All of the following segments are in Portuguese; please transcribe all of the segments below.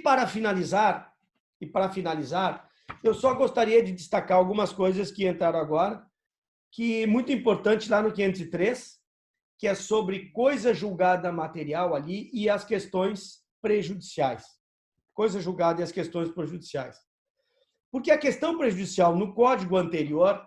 para finalizar, eu só gostaria de destacar algumas coisas que entraram agora, que é muito importante lá no 503, que é sobre coisa julgada material ali e as questões prejudiciais. Coisa julgada e as questões prejudiciais. Porque a questão prejudicial no código anterior,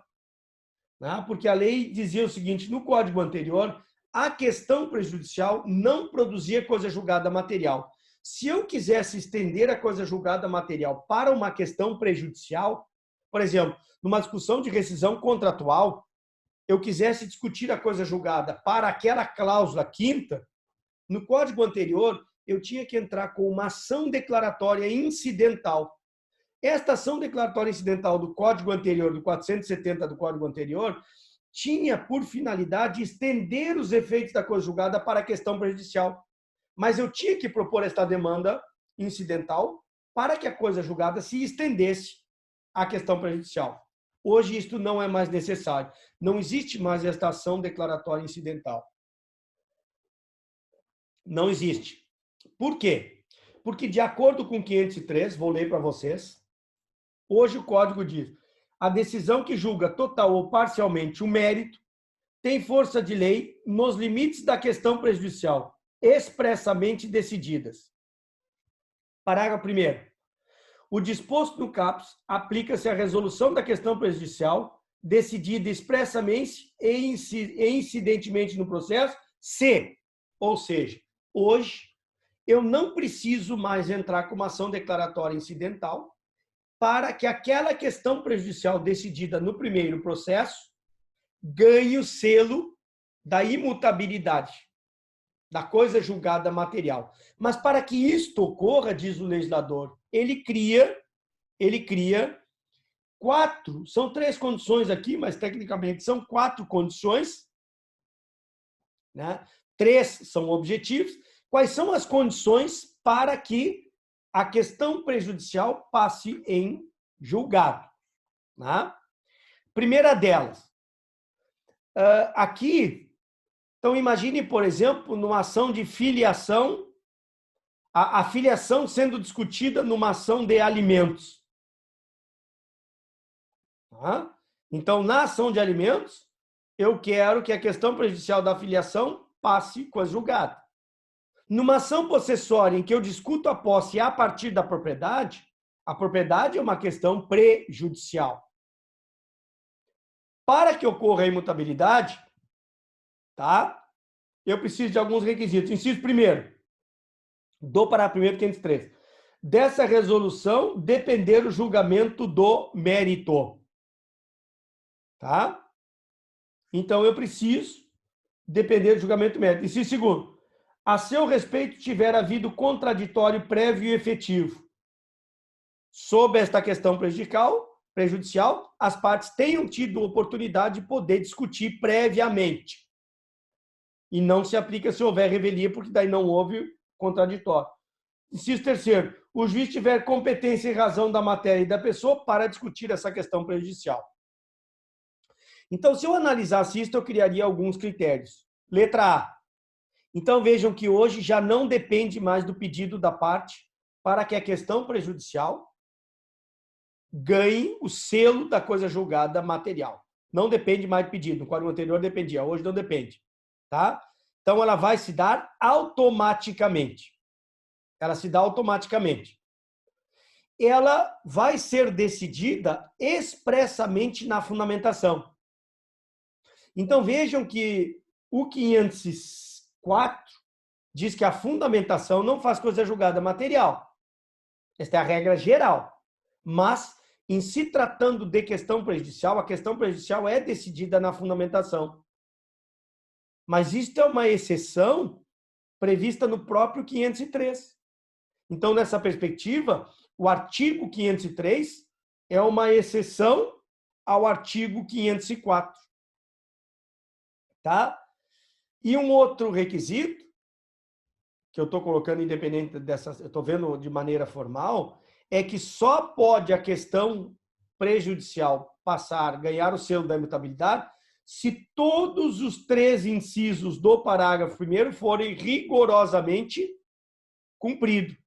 né, porque a lei dizia o seguinte, no código anterior, a questão prejudicial não produzia coisa julgada material. Se eu quisesse estender a coisa julgada material para uma questão prejudicial, por exemplo, numa discussão de rescisão contratual, eu quisesse discutir a coisa julgada para aquela cláusula quinta, no código anterior, eu tinha que entrar com uma ação declaratória incidental. Esta ação declaratória incidental do código anterior, do 470 do código anterior, tinha por finalidade estender os efeitos da coisa julgada para a questão prejudicial. Mas eu tinha que propor esta demanda incidental para que a coisa julgada se estendesse à questão prejudicial. Hoje isto não é mais necessário. Não existe mais esta ação declaratória incidental. Não existe. Por quê? Porque, de acordo com 503, vou ler para vocês, hoje o código diz: a decisão que julga total ou parcialmente o mérito tem força de lei nos limites da questão prejudicial, expressamente decididas. Parágrafo 1º. O disposto no caput aplica-se à resolução da questão prejudicial decidida expressamente e incidentemente no processo, se, ou seja, hoje eu não preciso mais entrar com uma ação declaratória incidental para que aquela questão prejudicial decidida no primeiro processo ganhe o selo da imutabilidade, da coisa julgada material. Mas para que isto ocorra, diz o legislador, ele cria quatro, são 3 condições aqui, mas tecnicamente são 4 condições, né? 3 são objetivos. Quais são as condições para que a questão prejudicial passe em julgado? Né? Primeira delas, aqui, então imagine, por exemplo, numa ação de filiação, a filiação sendo discutida numa ação de alimentos. Tá? Então, na ação de alimentos, eu quero que a questão prejudicial da filiação passe coisa julgada. Numa ação possessória em que eu discuto a posse a partir da propriedade, a propriedade é uma questão prejudicial. Para que ocorra a imutabilidade, tá? Eu preciso de alguns requisitos. Inciso primeiro, do parágrafo 1º, 503. Dessa resolução depender o julgamento do mérito. Tá? Então, eu preciso depender do julgamento do mérito. Inciso segundo, a seu respeito tiver havido contraditório prévio e efetivo. Sob esta questão prejudicial, as partes tenham tido oportunidade de poder discutir previamente. E não se aplica se houver revelia, porque daí não houve contraditório. Inciso terceiro, o juiz tiver competência em razão da matéria e da pessoa para discutir essa questão prejudicial. Então, se eu analisasse isso, eu criaria alguns critérios. Letra A. Então, vejam que hoje já não depende mais do pedido da parte para que a questão prejudicial ganhe o selo da coisa julgada material. Não depende mais do pedido. No código anterior dependia, hoje não depende. Tá? Então, ela vai se dar automaticamente. Ela se dá automaticamente. Ela vai ser decidida expressamente na fundamentação. Então, vejam que o 504 diz que a fundamentação não faz coisa julgada material. Esta é a regra geral. Mas, em se tratando de questão prejudicial, a questão prejudicial é decidida na fundamentação. Mas isto é uma exceção prevista no próprio 503. Então, nessa perspectiva, o artigo 503 é uma exceção ao artigo 504. Tá? E um outro requisito, que eu estou colocando independente dessas, eu estou vendo de maneira formal, é que só pode a questão prejudicial ganhar o selo da imutabilidade, se todos os 3 incisos do parágrafo 1º forem rigorosamente cumpridos.